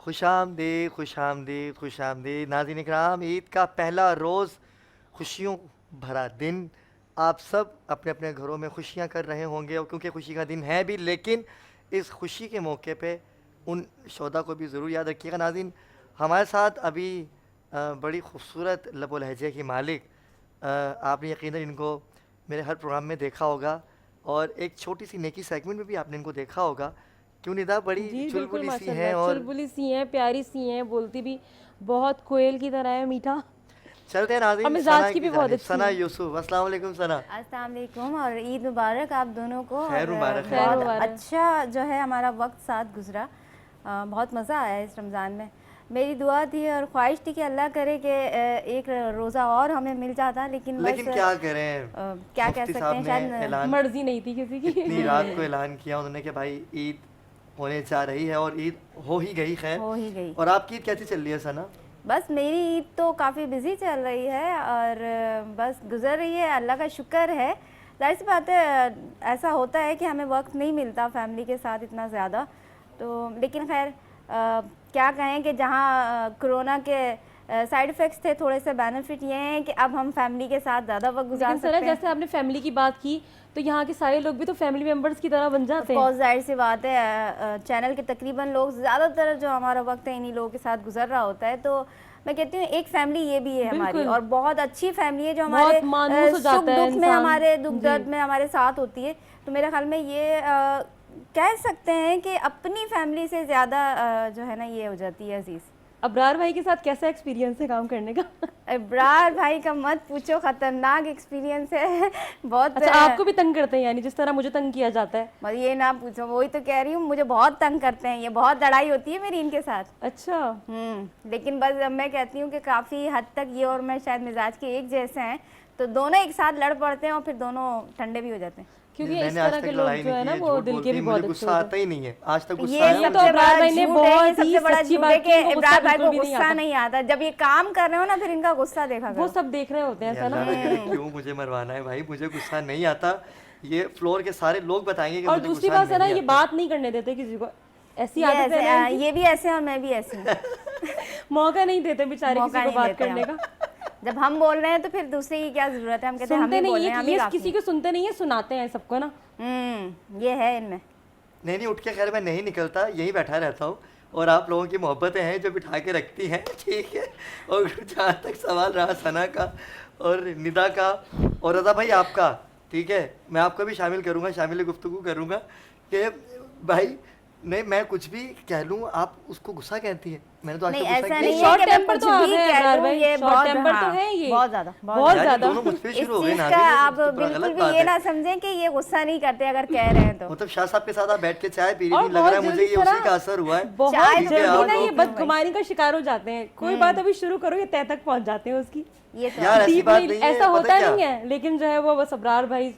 खुशामदीद खुशामदीद खुशामदीद नाज़रीन इकराम, ईद का पहला रोज़, खुशियों भरा दिन। आप सब अपने अपने घरों में खुशियां कर रहे होंगे, और क्योंकि खुशी का दिन है भी, लेकिन इस खुशी के मौके पे उन शोदा को भी ज़रूर याद रखिएगा। नाज़रीन हमारे साथ अभी बड़ी खूबसूरत लबो लहजे की मालिक, आपने यकीनन इनको मेरे हर प्रोग्राम में देखा होगा, और एक छोटी सी नेकी सेगमेंट में भी आपने इनको देखा होगा। क्यों निदा, बड़ी जी बिल्कुल चुलबुली सी माशाल्लाह, हैं, और चुलबुली सी हैं, प्यारी सी हैं, बोलती भी बहुत कोयल की तरह है, मीठा। चलते हैं और नाज़रीन मिजाज सना की भी जानिब। बहुत अच्छी सना है। यूसुफ, अस्सलाम वालेकुम सना। अस्सलाम वालेकुम और ईद मुबारक आप दोनों को। खैर और मुबारक है। खैर बहुत मुबारक। अच्छा जो है हमारा वक्त साथ गुजरा, बहुत मज़ा आया इस रमज़ान में। मेरी दुआ थी और ख्वाहिश थी कि अल्लाह करे कि एक रोज़ा और हमें मिल जाता, लेकिन लेकिन क्या करें, क्या कह मुफ्ती सकते साहब हैं, ने शायद ऐलान मर्जी नहीं थी किसी की। इतनी रात को ऐलान किया उन्होंने कि भाई ईद होने जा रही है, और ईद हो ही गई। खैर हो ही गई। और आपकी ईद कैसी चल रही है सना? बस मेरी ईद तो काफ़ी बिजी चल रही है और बस गुजर रही है, अल्लाह का शुक्र है। जाहिर सी बात है, ऐसा होता है कि हमें वक्त नहीं मिलता फैमिली के साथ इतना ज़्यादा, तो लेकिन खैर क्या कहें कि जहाँ कोरोना के साइड इफ़ेक्ट्स थे, थोड़े से बेनिफिट ये हैं कि अब हम फैमिली के साथ ज़्यादा वक्त गुजार लेकिन सकते सर हैं। जैसे आपने फैमिली की बात की, तो यहाँ के सारे लोग भी तो फैमिली मेंबर्स की तरह बन जाते हैं। बहुत जाहिर सी बात है, चैनल के तकरीबन लोग ज़्यादातर जो हमारा वक्त है इन्हीं लोगों के साथ गुजर रहा होता है, तो मैं कहती हूँ एक फैमिली ये भी है हमारी, बिल्कुल। और बहुत अच्छी फैमिली है जो हमारे बहुत मानूस हो सुख जाता है दुख में, इंसान। हमारे दुख जी। दर्द में हमारे साथ होती है। तो मेरे ख्याल में ये कह सकते हैं कि अपनी फैमिली से ज़्यादा जो है ना ये हो जाती है अजीज़। अबरार भाई के साथ कैसा एक्सपीरियंस है काम करने का? इब्रार भाई का मत पूछो, खतरनाक एक्सपीरियंस है बहुत। अच्छा, आपको भी तंग करते हैं यानी जिस तरह मुझे तंग किया जाता है? मत ये ना पूछो, वही तो कह रही हूँ, मुझे बहुत तंग करते हैं, ये बहुत लड़ाई होती है मेरी इनके साथ। अच्छा। लेकिन बस अब मैं कहती हूँ कि काफ़ी हद तक ये और मैं शायद मिजाज के एक जैसे हैं, तो दोनों एक साथ लड़ पड़ते हैं और फिर दोनों ठंडे भी हो जाते हैं। क्योंकि इस मैंने आज तरह तक के लोग लड़ाई जो है नहीं ना की वो झूठ दिल बोलती के भी है, बहुत मुझे अच्छे गुस्सा होते आता ही नहीं है आज तक। गुस्सा ये आया तो सबसे अबरार बड़ा भाई ने झूठ है, बहुत ये ही सबसे बड़ा सच्ची झूठ बात है की, कि उनको इब्रार गुस्सा भाई को बिल्कुल भी नहीं गुस्सा आता। नहीं आता। जब ये काम कर रहे हो ना, फिर इनका गुस्सा देखा वो करो। सब देख रहे होते हैं ये ऐसा ना। अल्लाह ना करे, क्यों मुझे मरवाना है भाई, मुझे गुस्सा नहीं आता। ये फ्लोर के सारे लोग बताएंगे कि और मुझे दूसरी गुस्सा बात है ना, नहीं ये आता। बात नहीं करने देते किसी को, ऐसी ये आदत है ना ऐसे, इनकी। ये भी ऐसे और मैं भी ऐसी हूँ। मौका नहीं देते बेचारे मौका किसी को नहीं बात देते करने हम। का। जब हम बोल रहे हैं तो फिर दूसरे की क्या जरूरत है, हम कहते हैं हम सुनते ही नहीं बोल रहे हैं, हम ही ये काफी किसी को सुनते नहीं है, सुनाते हैं सबको ना। ये है इनमें। नहीं उठ के खैर मैं नहीं निकलता, यहीं बैठा रहता हूँ, और आप लोगों की मोहब्बतें हैं जो बिठा के रखती हैं, ठीक है। और जहाँ तक सवाल रहा सना का और निदा का और रज़ा भाई आपका, ठीक है, मैं आपको भी शामिल करूँगा, शामिल गुफ्तगू करूँगा कि भाई नहीं मैं कुछ भी कह लूँ आप उसको गुस्सा कहती है। मैंने तो आज तक नहीं, गुस्सा ऐसा किया नहीं नहीं। है शॉर्ट कि मैं टेम्पर कुछ तो आप भी हैं कह अबरार लूँ, भाई, ये शॉर्ट बहुत टेम्पर तो हाँ, है ये। बहुत ज़्यादा बहुत यार, ये ज्यादा। दोनों मुझ पे इस शुरू हो गए चीज़ ना, का आप तो बड़ा बिल्कुल गलत भी बात ये है। ना समझें कि ये गुस्सा नहीं करते अगर कह रहे हैं तो। मतलब शाह साहब के साथ आप बैठ के चाय पी और रही थी, लग रहा है बहुत मुझे ये जल्दी उसी का असर हुआ है। बहुत चाय ठीक है, जल्दी आप ना ये लोग- बदगुमानी का शिकार हो जाते हैं। कोई बात अभी शुरू करो, ये तय तक पहुंच जाते हैं उसकी। ये तो यार ऐसी डीप बात नहीं, नहीं है, ऐसा पता होता क्या? नहीं है, लेकिन जो है वो बस अबरार भाई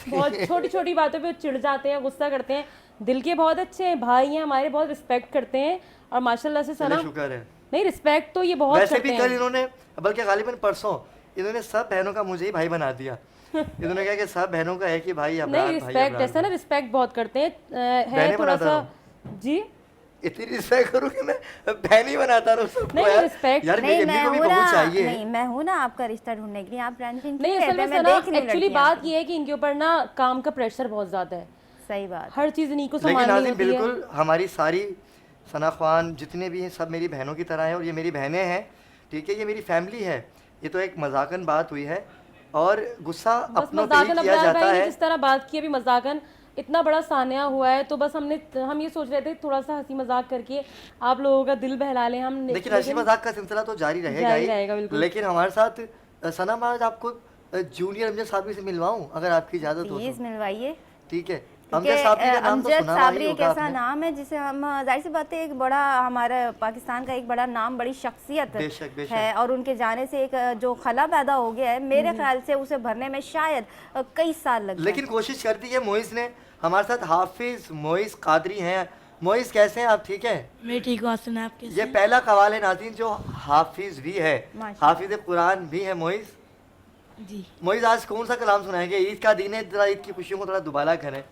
बहुत छोटी छोटी बातों पे चिढ़ जाते हैं, गुस्सा करते हैं। दिल के बहुत अच्छे हैं भाई हैं हमारे, बहुत रिस्पेक्ट करते हैं, और माशाल्लाह से सना, शुक्र है। नहीं रिस्पेक्ट तो ये बहुत वैसे करते भी हैं। कल इन्होंने, बल्कि गालिबन परसों, इन्होंने सब बहनों का मुझे ही भाई बना दिया। इन्होंने कहा कि सब बहनों का है कि भाई नहीं अबरार, भाई रिस्पेक्ट अबरार। ऐसा ना, रिस्पेक्ट बहुत करते हैं। है बहनें थोड़ा बनाता सा जी, इतनी रिस्पेक्ट करूँ कि मैं बहन ही बनाता रहूं सबको नहीं, यार। रिस्पेक्ट। यार नहीं मेरी मैं अम्मी को भी हूँ बहू ना, चाहिए। नहीं मैं हूँ ना आपका रिश्ता ढूंढने के लिए, आप टेंशन नहीं असल में मैं सना देख रही हूँ एक्चुअली लड़कियाँ बात आपकी। ये है कि इनके ऊपर ना काम का प्रेशर बहुत ज्यादा है, सही बात। हर चीज इन्हीं को लेकिन संभालनी नाज़रीन होती है। बिल्कुल हमारी सारी सना ख्वान जितने भी हैं सब मेरी बहनों की तरह हैं और ये मेरी बहनें हैं, ठीक है, ये मेरी फैमिली है। ये तो एक मजाकन बात हुई है और गुस्सा बस अपनों पे ही मजाकन किया अबरार जाता भाई ने है। जिस तरह बात की अभी मजाकन, इतना बड़ा सान्या हुआ है तो बस हम ये सोच रहे थे थोड़ा सा हंसी मजाक करके आप लोगों का दिल बहला लें हम। लेकिन हंसी मजाक का सिलसिला तो जारी रहेगा जारी रहेगा, ही। बिल्कुल। लेकिन हमारे साथ सना महाराज आपको जूनियर अमजद साहबी से मिलवाऊं अगर आपकी इजाजत हो प्लीज तो। मिलवाइए। ठीक है, क्योंकि अमजद साबरी का नाम तो अमजद सुना साबरी ही एक होगा ऐसा आपने। नाम है जिसे हम, जाहिर सी बात है, एक बड़ा हमारा पाकिस्तान का एक बड़ा नाम, बड़ी शख्सियत बेशक, बेशक। है और उनके जाने से एक जो खला पैदा हो गया है, मेरे ख्याल से उसे भरने में शायद कई साल लग लेकिन कोशिश करती है मोइस ने। हमारे साथ हाफिज मोइस कादरी हैं। मोइस कैसे हैं आप, ठीक है? मैं ठीक हूँ, आप सुना आप कैसे ये हैं? पहला कवाल है नाज़रीन जो हाफिज भी है, माशाल्लाह। हाफिज कुरान भी है मोइस। जी, मोइस आज कौन सा कलाम सुनाएंगे? ईद का दिन है, जरा ईद की खुशियों को थोड़ा दुबारा करें।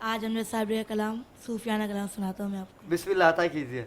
आज अमजद साबरी का कलाम, सूफियाना कलाम सुनाता हूँ मैं आपको। बिस्मिल्लाह अता कीजिए।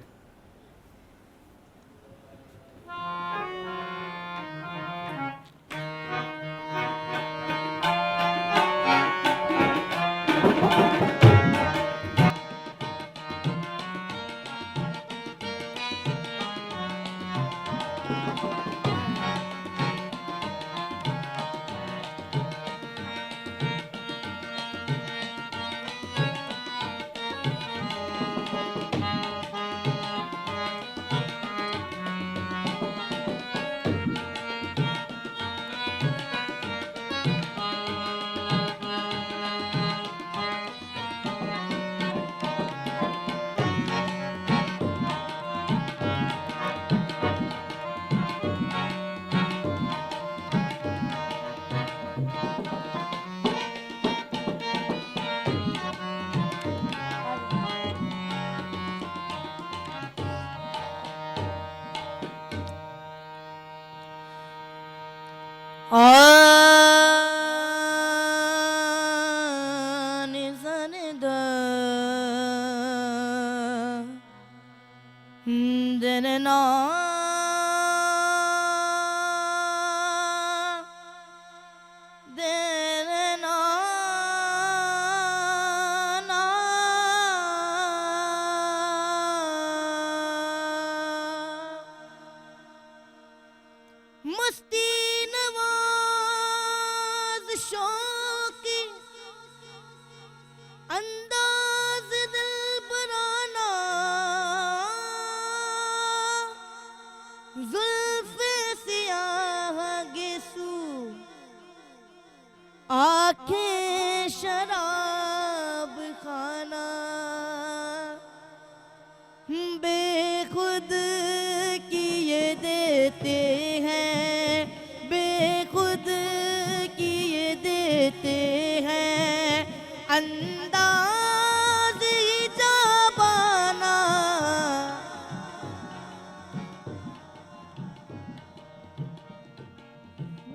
मस्ती नवाज शौकी अंदाज दिल बराना, जुल्फे सियाह गिसू आंखें शराब खाना, बेखुद किए देते हैं, बेखुद किए देते हैं अंदाज ही जाबाना,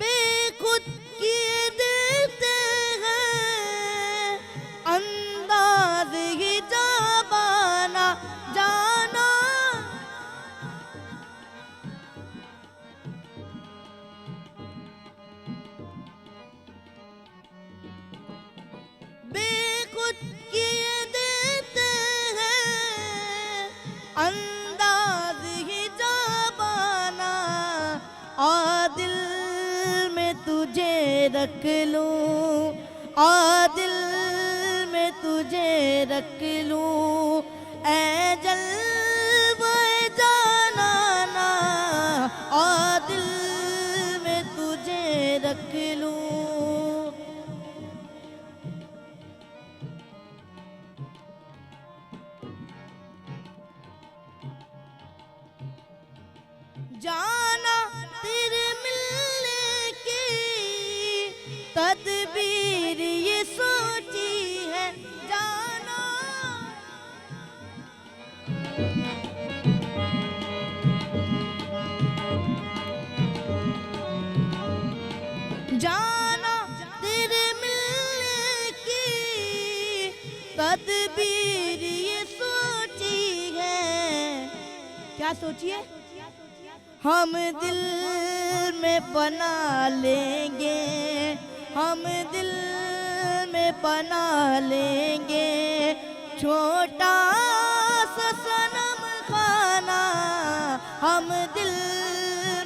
बेखुद किए देते हैं अंदाज ही जाबाना, जाना बेखुद किए देते हैं अंदाज ही जाबाना, आ दिल में तुझे रख लूं, आ दिल में तुझे रख लूं, ऐ जलवाए जानाना, आ दिल में तुझे रख लूं। जाना तेरे मिलने की तदबीर ये सोची है, जाना जाना तेरे मिलने की तदबीर ये सोची है। क्या सोचिए? हम दिल में बना लेंगे, हम दिल में बना लेंगे छोटा सा सनम खाना, हम दिल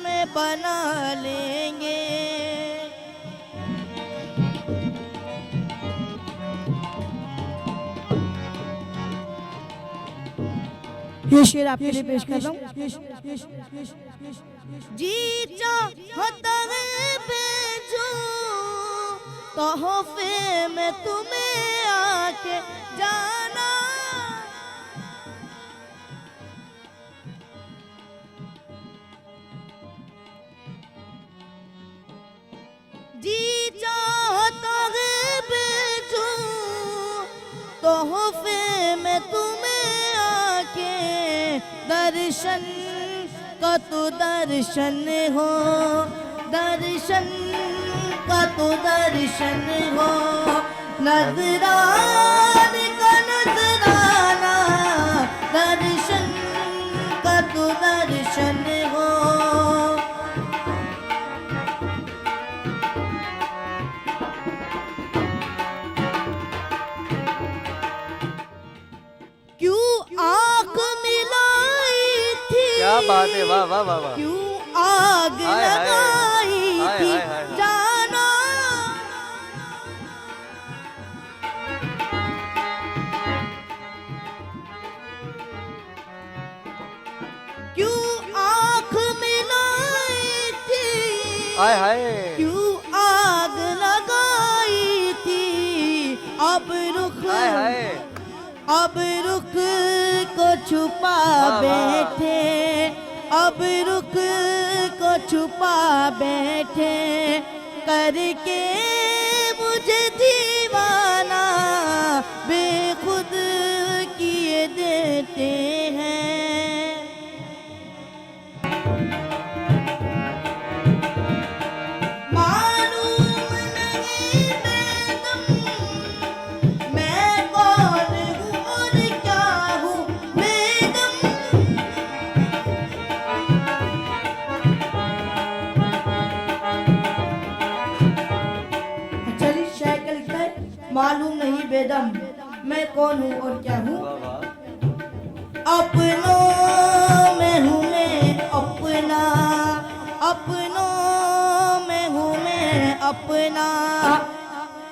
में बना लेंगे। ये शेर आपके लिए पेश कर रहा हूँ। जी चाहता है भेजूं तोहफे में तुम्हें आके जाना, जी चाहता है भेजूं तोहफे में तुम्हें आके, दर्शन का तो दर्शन हो, दर्शन का तो दर्शन हो, नजराने का नजराना, दर्शन का तो दर्शन हो। क्यों आँख मिलाई थी, क्या बात है, वाह वाह वाह वाह। क्यों आग हाय, हाय। लगाई हाय, थी हाय, हाय। जाना, क्यों आँख मिलाई थी, हाय हाय। क्यों आग लगाई थी, अब रुख हाय हाय। अब रुख को छुपा वाह, वाह। बैठे, अब रुख को छुपा बैठे, करके मुझे दीवाना बेखुद किए देते हैं। मालूम नहीं बेदम मैं कौन हूँ और क्या हूँ बेदम, चलिए शायर का लिखता है, मालूम नहीं बेदम मैं कौन हूँ और क्या हूँ, वाह वाह। अपनों में हूँ मैं अपना, अपनों में हूँ मैं अपना,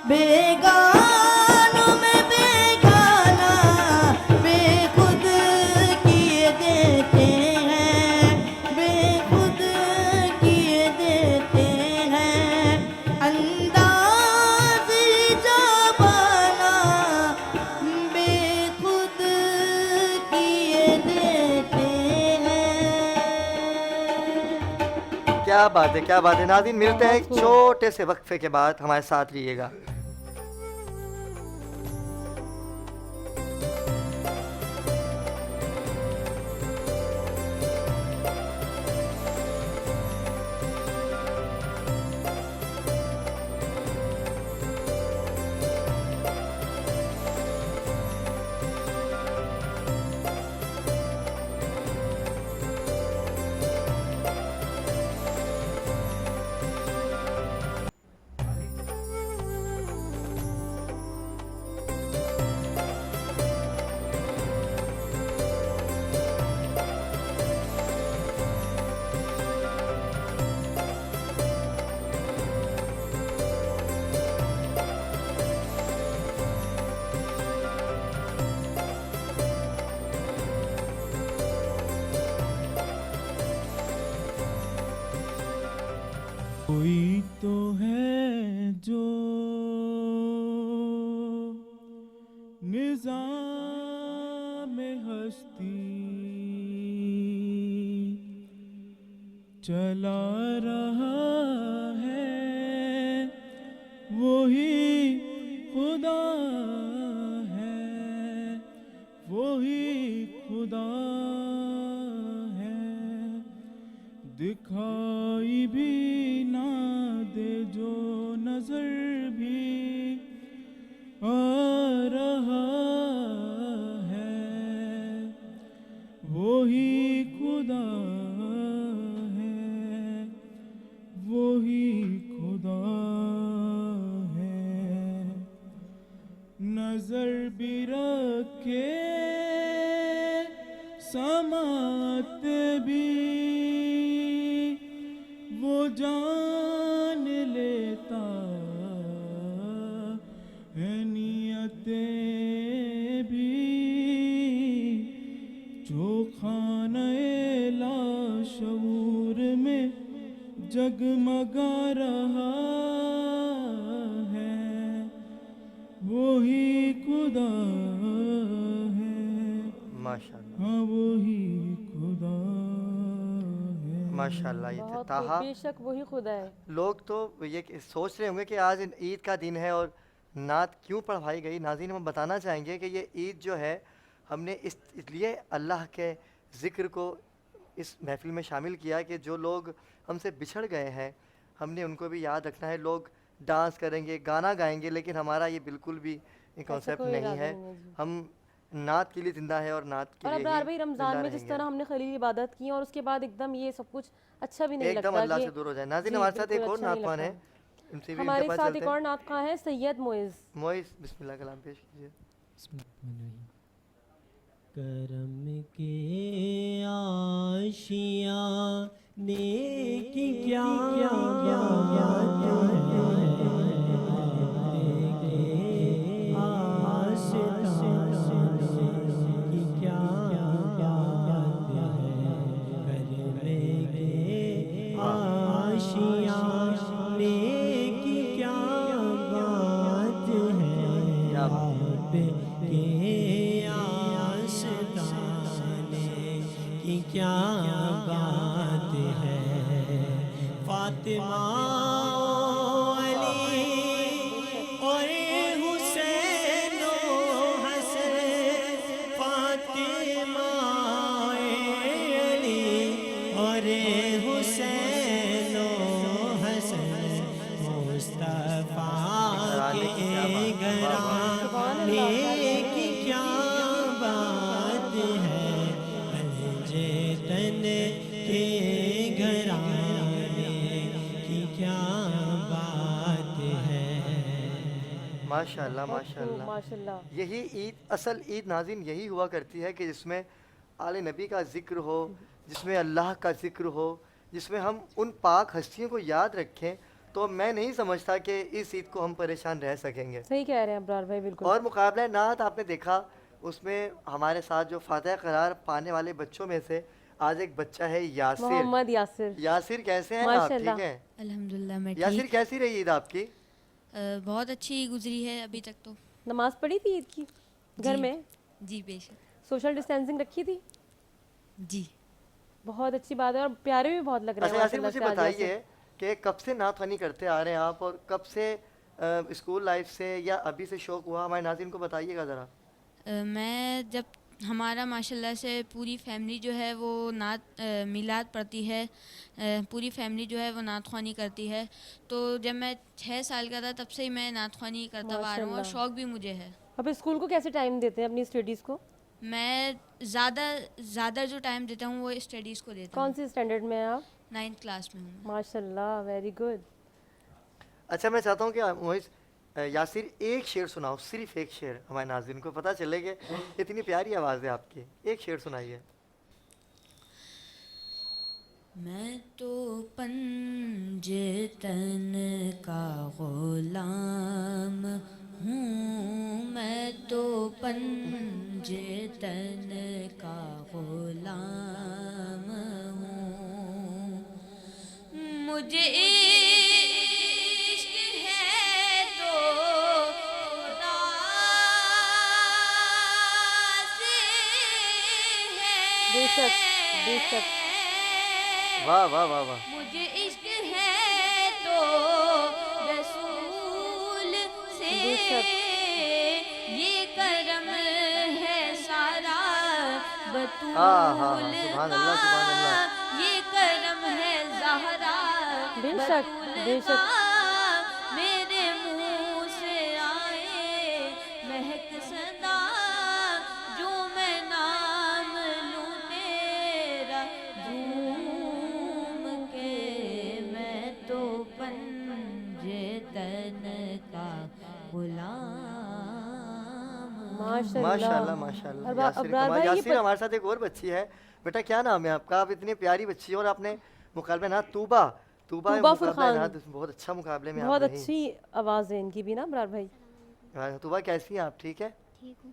बेगानों में बेगाना बेखुद किए देते हैं, बेखुद किए देते हैं, अंदाज़ ज़बाना बेखुद किए देते हैं। क्या बात है, क्या बात है। नाज़रीन, मिलते हैं एक छोटे से वक्फे के बाद, हमारे साथ रहिएगा। कोई तो है जो निज़ाम हस्ती चला रहा है, वही खुदा है, वही खुदा है। दिखाई भी ना दे जो नजर भी आ रहा है, वो ही खुदा है, वो ही खुदा है। नजर भी रखे समात भी वो जान लेता है, नियतें भी जो खाने लाशऊर में जगमगा रहा है, वो ही खुदा है, माशाल्लाह हाँ वो ही खुदा है। माशाल्लाह। ये थे बहुत ताहा। खूब, बेशक वही खुदा है। लोग तो ये सोच रहे होंगे कि आज ईद का दिन है और नात क्यों पढ़वाई गई। नाज़रीन, हम बताना चाहेंगे कि ये ईद जो है हमने इसलिए अल्लाह के ज़िक्र को इस महफ़िल में शामिल किया कि जो लोग हमसे बिछड़ गए हैं हमने उनको भी याद रखना है। लोग डांस करेंगे, गाना गाएंगे, लेकिन हमारा ये बिल्कुल भी कॉन्सेप्ट कोई नहीं इरादा है। नहीं है जी। हम नात के लिए ज़िंदा है और नात के और लिए अब्रार ही भाई, रमज़ान ज़िंदा में जिस रहेंगे। तरह हमने खलील इबादत की और उसके बाद एकदम ये सब कुछ अच्छा भी नहीं एकदम लगता अल्लाह कि से दूर हो जाए। नाज़रीन, जी, हमारे साथ बिल्कुल एक और अच्छा नहीं नात ख़्वान है, लगता। उनसे भी इनके हमारे पास साथ चलते एक हैं। और नात ख़्वान है सैयद मोइज़। मोइस, बिस्मिल्लाह कलाम पेश कीजिए। करम के आशिया नेकी क्या क्या बात की क्या बात है। फातिमा अली और हुसैन हसन, फातिमा अली और हुसैन हसन, मुस्तफा के घराने की क्या बात है। जेतन के घराने की क्या बात है। माशाल्लाह बहुत खूब, माशाल्लाह। माशाल्लाह। यही ईद, असल ईद नाज़रीन यही हुआ करती है कि जिसमें आले नबी का ज़िक्र हो, जिसमें अल्लाह का ज़िक्र हो, जिसमें हम उन पाक हस्तियों को याद रखें। तो मैं नहीं समझता कि इस ईद को हम परेशान रह सकेंगे। सही कह रहे हैं अब्रार भाई, बिल्कुल। और मुकाबला नात आपने देखा, उसमें हमारे साथ जो फातह करार पाने वाले बच्चों में से आज एक बच्चा है यासिर। मोहम्मद यासिर। यासिर कैसे हैं आप? माशाल्लाह। ठीक हैं? अल्हम्दुलिल्लाह मैं यासिर ठीक। कैसी रही ईद आपकी? बहुत अच्छी गुजरी है अभी तक तो। नमाज पढ़ी थी ईद की घर जी। में? जी बेशक। सोशल डिस्टेंसिंग रखी थी? जी। बहुत अच्छी बात है और प्यारे भी बहुत लग रहे अच्छा हैं यासिर, मुझे माशाल्लाह से आज बताइए कि कब से नात ख़वानी करते आ रहे हैं आप, और कब से स्कूल लाइफ से या अभी से शौक़ हुआ, हमारे नाज़रीन को बताइएगा ज़रा। मैं जब हमारा माशाल्लाह से पूरी फैमिली जो है वो नात मिलाद पढ़ती है, पूरी फैमिली जो है वो नात ख़वानी करती है। तो जब मैं 6 साल का था तब से ही मैं नात ख़वानी करता आ रहा हूँ और शौक़ भी मुझे है। अब स्कूल को कैसे टाइम देते हैं अपनी स्टडीज़ को? मैं ज़्यादा जो टाइम देता हूँ वो स्टडीज़ को देता हूँ। कौन सी स्टैंडर्ड में हैं आप? 9th क्लास में हूँ। माशाल्लाह, वेरी गुड। अच्छा, मैं चाहता हूँ कि मोइस यासिर एक शेर सुनाओ, सिर्फ एक शेर, हमारे नाज़रीन को पता चले कि इतनी प्यारी आवाज़ है आपकी। एक शेर सुनाइए। मैं तो पंजतन का गुलाम हूँ, मैं तो पंजतन का गुलाम हूँ। मुझे इश्क है तो खुदा से है। बेशक, बेशक। वाह वाह वाह वाह। मुझे इश्क है तो रसूल से, ये करम है सारा बतूल सुभान अल्लाह, सुभान का, अल्लाह। ये करम है ज़हरा बेशक, बतूल बेशक। का। वतन का गुलाम। माशाल्लाह माशाल्लाह। यासिर कमाल। यासिर हमारे साथ एक और बच्ची है। बेटा क्या नाम है आपका? आप इतनी प्यारी बच्ची हो और आपने मुकाबले ना तूबा फुरखान, बहुत अच्छा मुकाबले में बहुत आप रही। अच्छी आवाज़ है इनकी भी ना अबरार भाई। तूबा कैसी हैं आप? ठीक है। ठीक हूँ।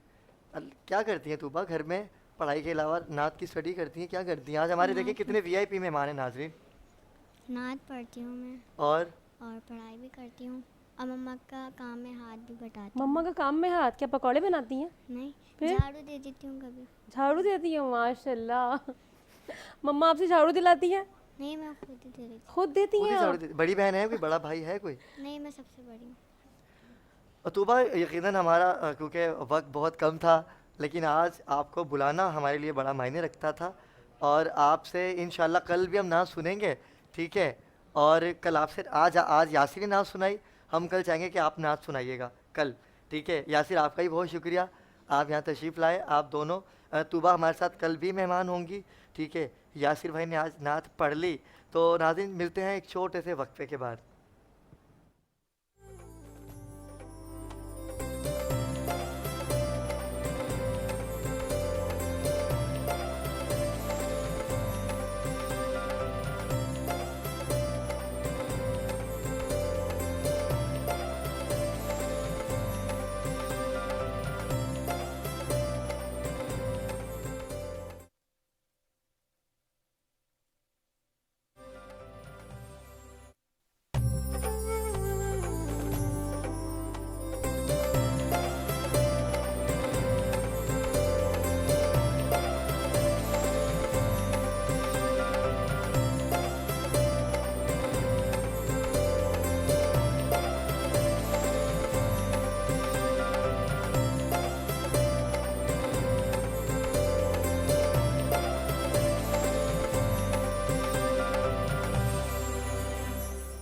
क्या करती हैं तूबा घर में? पढ़ाई के अलावा नात की स्टडी करती हैं? क्या करती हैं? आज हमारे देखिए कितने वीआईपी मेहमान हैं नाज़रीन। नात पढ़ती हूँ मैं और पढ़ाई भी करती हूँ और मम्मा का काम में हाथ भी बटाती हूँ। मम्मा का काम में हाथ? क्या पकौड़े बनाती हैं? नहीं, फिर? झाड़ू दे देती हूँ कभी। झाड़ू देती हैं? माशाल्लाह। मम्मा आपसे झाड़ू दिलाती है? नहीं, मैं खुद ही दे देती हूँ। खुद देती खुद ही हैं झाड़ू आप? देती- बड़ी बहन है कोई? बड़ा भाई है कोई? नहीं, मैं सबसे बड़ी हूँ। और तूबा यकीनन हमारा क्योंकि वक्त बहुत कम था, लेकिन आज आपको बुलाना हमारे लिए बड़ा मायने रखता था और आपसे इंशाल्लाह कल भी हम नात सुनेंगे, ठीक है? और कल आपसे आज यासिर ने नात सुनाई, हम कल चाहेंगे कि आप नात सुनाइएगा कल, ठीक है? यासिर आपका ही बहुत शुक्रिया, आप यहाँ तशरीफ़ लाए। आप दोनों तूबा हमारे साथ कल भी मेहमान होंगी, ठीक है? यासिर भाई ने आज नात पढ़ ली। तो नाज़रीन मिलते हैं एक छोटे से वक्फे के बाद।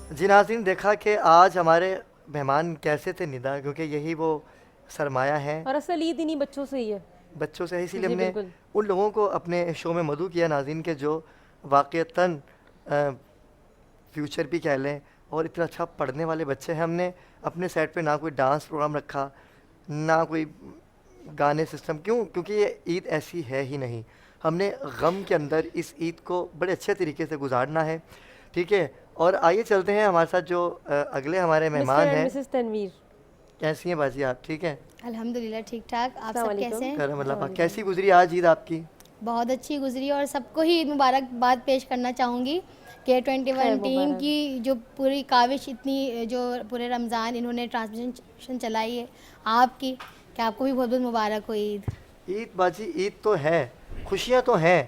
जी नाज़रीन, देखा कि आज हमारे मेहमान कैसे थे निदा, क्योंकि यही वो सरमाया है और असल ईद इन्हीं बच्चों से ही है, बच्चों से, इसीलिए जी, हमने बिल्कुल। उन लोगों को अपने शो में मदऊ किया नाज़रीन के जो वाक़तन फ्यूचर भी कह लें और इतना अच्छा पढ़ने वाले बच्चे हैं। हमने अपने सेट पे ना कोई डांस प्रोग्राम रखा, ना कोई गाने सिस्टम। क्योंकि ये ईद ऐसी है ही नहीं। हमने गम के अंदर इस ईद को बड़े अच्छे तरीके से गुजारना है, ठीक है? और आइए चलते हैं हमारे साथ जो अगले हमारे मेहमान हैं। मिसेस तनवीर, कैसी हैं बाजी आप? ठीक है अल्हम्दुलिल्लाह ठीक ठाक। आप सब अस्सलाम कैसे हैं? करम अल्लाह पाक। कैसी गुजरी आज ईद आपकी? बहुत अच्छी गुजरी और सबको ही ईद मुबारकबाद पेश करना चाहूँगी कि 21 टीम की जो पूरी काविश, इतनी जो पूरे रमज़ान इन्होंने ट्रांसमिशन चलाई है आपकी, कि आपको भी बहुत बहुत मुबारक हो ईद। ईद बाजी, ईद तो है, खुशियाँ तो हैं,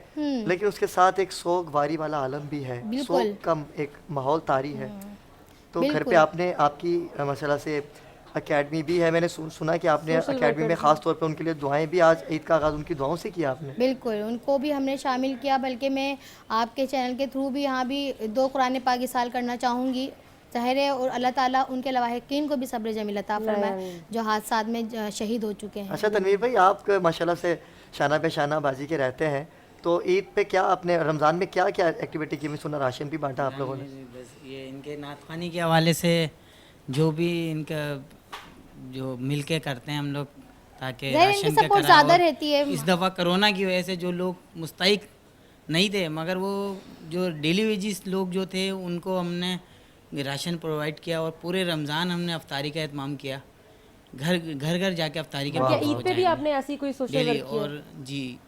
लेकिन उसके साथ एक सोगवारी वाला आलम भी है, सोग कम एक माहौल तारी है। तो घर पे आपने आपकी माशाल्लाह से एकेडमी भी है, मैंने सुना कि आपने एकेडमी में ख़ास तौर पे उनके लिए दुआएं भी, आज ईद का आगाज़ उनकी दुआओं से किया आपने? बिल्कुल, उनको भी हमने शामिल किया, बल्कि मैं आपके चैनल के थ्रू भी यहाँ भी 2 कुरान पाक इसाल करना चाहूँगी, ज़ाहिर है। और अल्लाह ताला उनके लवाहिकीन को भी सब्र जमील अता फरमाए जो हादसात में शहीद हो चुके हैं। अच्छा तनवीर भाई, आप माशाल्लाह से शाना पे शाना बाजी के रहते हैं, तो ईद पे क्या आपने रमज़ान में क्या क्या एक्टिविटी की? मैं सुना राशन भी बांटा आप लोगों ने। बस ये इनके नातखानी के हवाले से जो भी इनका जो मिल के करते हैं हम लोग, ताकि राशन का सपोर्ट ज़्यादा रहती है। इस दफ़ा कोरोना की वजह से जो लोग मुस्तहिक नहीं थे, मगर वो जो डेली वेजिस लोग जो थे उनको हमने राशन प्रोवाइड किया और पूरे रमज़ान हमने अफ्तारी का एहतमाम किया, घर घर जाके अफ्तारी के ईद पे भी आपने ऐसी कोई सोशल वर्क किया? और जी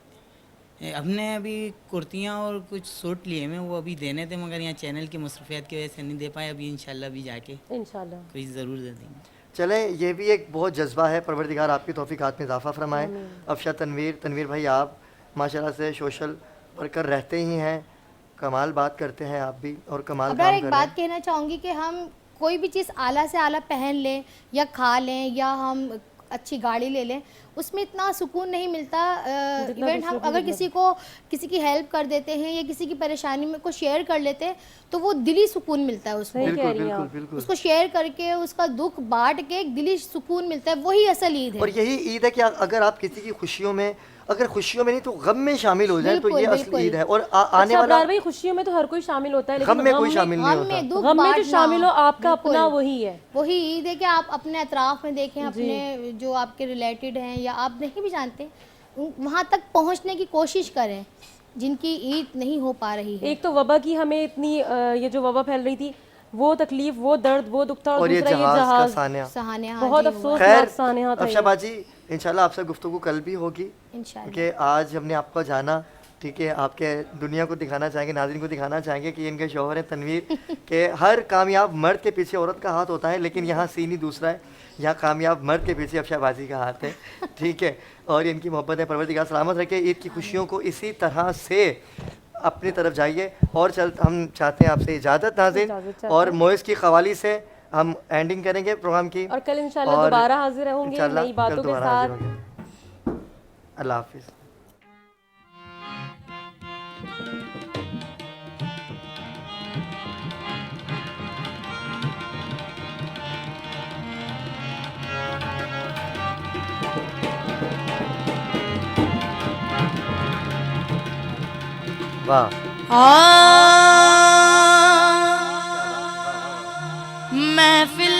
हमने अभी कुर्तियाँ और कुछ सूट लिए में वो अभी देने थे, मगर यहाँ चैनल की मसरूफियत की वजह से नहीं दे पाए। अभी इंशाल्लाह भी जाके इंशाल्लाह कोई ज़रूर दे देंगे। चले, ये भी एक बहुत जज्बा है, परवरदिगार आपकी तौफीकात में इजाफ़ा फरमाए। अफशा तनवीर भाई, आप माशाल्लाह से सोशल वर्कर रहते ही हैं, कमाल बात करते हैं आप भी और कमाल काम एक बात कहना चाहूँगी कि हम कोई भी चीज़ आला से आला पहन लें या खा लें या हम अच्छी गाड़ी ले लें, उसमें इतना सुकून नहीं मिलता। जितना इवेंट हम दूसरों को अगर मिलता किसी की हेल्प कर देते हैं या किसी की परेशानी में को शेयर कर लेते हैं तो वो दिली सुकून मिलता है उसको। सही कह बिल्कुल रही हैं बिल्कुल आप। बिल्कुल। उसको शेयर करके उसका दुख बांट के एक दिली सुकून मिलता है, वही असल ईद है। और यही ईद है कि अगर आप किसी की खुशियों में, अगर खुशियों में नहीं तो गम में शामिल हो जाए तो ये बिल्कुल, असली बिल्कुल। ईद है। और आने अच्छा वाला अबरार भाई, खुशियों में तो हर कोई शामिल होता है, लेकिन गम में कोई शामिल नहीं गम होता। में दुख गम में जो बांटना, शामिल हो आपका बिल्कुल। अपना वही है। वही ईद है कि आप अपने अतराफ में देखें, अपने जो आपके रिलेटेड हैं या आप नहीं भी जानते वहाँ तक पहुँचने की कोशिश करें जिनकी ईद नहीं हो पा रही है। एक तो वबा की हमें इतनी ये जो वबा फैल रही थी, वो तकलीफ, वो दर्द, वो दुख था, और और ये दूसरा ये जहाज का जहाज सानिया। सहानिया बहुत जी हुआ। अफसोसनाक खैर सानिया था ये। अफशा बाजी, इंशाल्लाह आपसे गुफ्तगू कल भी होगी, इंशाल्लाह। कि आज हमने आपको जाना, ठीक है, आपके दुनिया को दिखाना चाहेंगे, नाज़रीन को दिखाना चाहेंगे कि इनके शौहर हैं तनवीर के हर कामयाब मर्द के पीछे औरत का हाथ होता है, लेकिन यहाँ सीन ही दूसरा है, यहाँ कामयाब मर्द के पीछे अफशा बाजी का हाथ है, ठीक है। और इनकी मोहब्बत है, परवरदिगार सलामत रखे, ईद की खुशियों को इसी तरह से अपनी तरफ जाइए। और हम चाहते हैं आपसे इजाज़त नाज़रीन, और मोइस की क़वाली से हम एंडिंग करेंगे प्रोग्राम की, और कल इंशाल्लाह दोबारा हाजिर होंगे इंशाल्लाह नई बातों कल के दोबारा साथ। हाजिर होंगे। अल्लाह हाफिज़। वाह। महफिल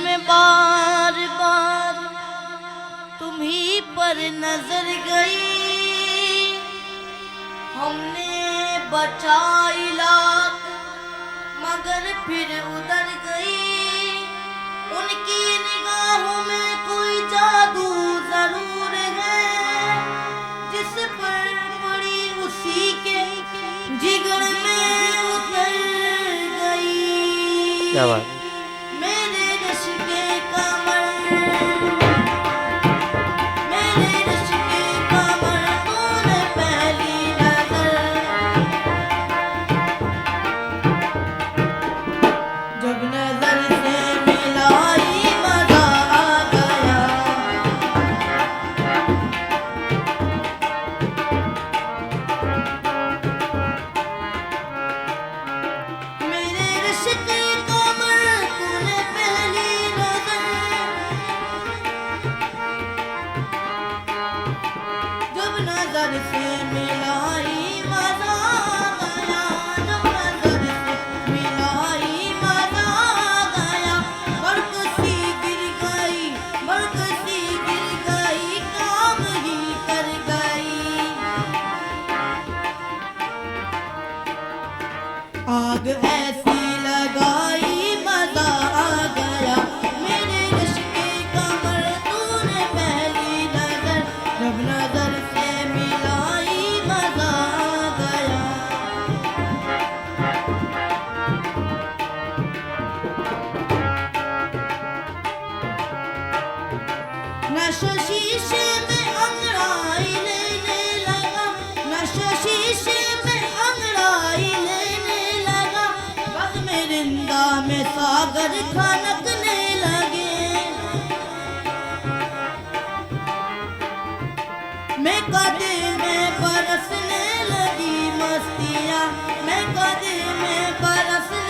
में बार बार तुम्ही पर नजर गई, हमने बचाई लाख मगर फिर उधर गई। उनकी निगाहों में कोई जादू जरूर है, जिस पर पड़ी उसी के जिगर में उतर गई। क्या बात। मेरे रश्के कमर, मेरे रश्के कमर तूने पहली नजर, जब नजर से मिलाई मजा आ गया। मेरे रिश्ते कमर तूने पहली नजर, जब नजर से मिलाई मजा आ गया। जब नजर से मिलाई मजा आ गया। बर्क सी गिर गई, बर्क सी गिर गई, काम ही कर गई। आग ऐसी लगाई मजा आ गया। मेरे रिश्ते कमर तूने पहली नजर, जब नजर से मिलाई मजा आ गया। नशा शीशे में अंगड़ाई लेने लगा, नशा शीशे में अंगड़ाई लेने लगा। बग में रिंदा में सागर खनकने लगे। मैं कदे में बरसने लगी मस्तियाँ, मैं कदे में बरसने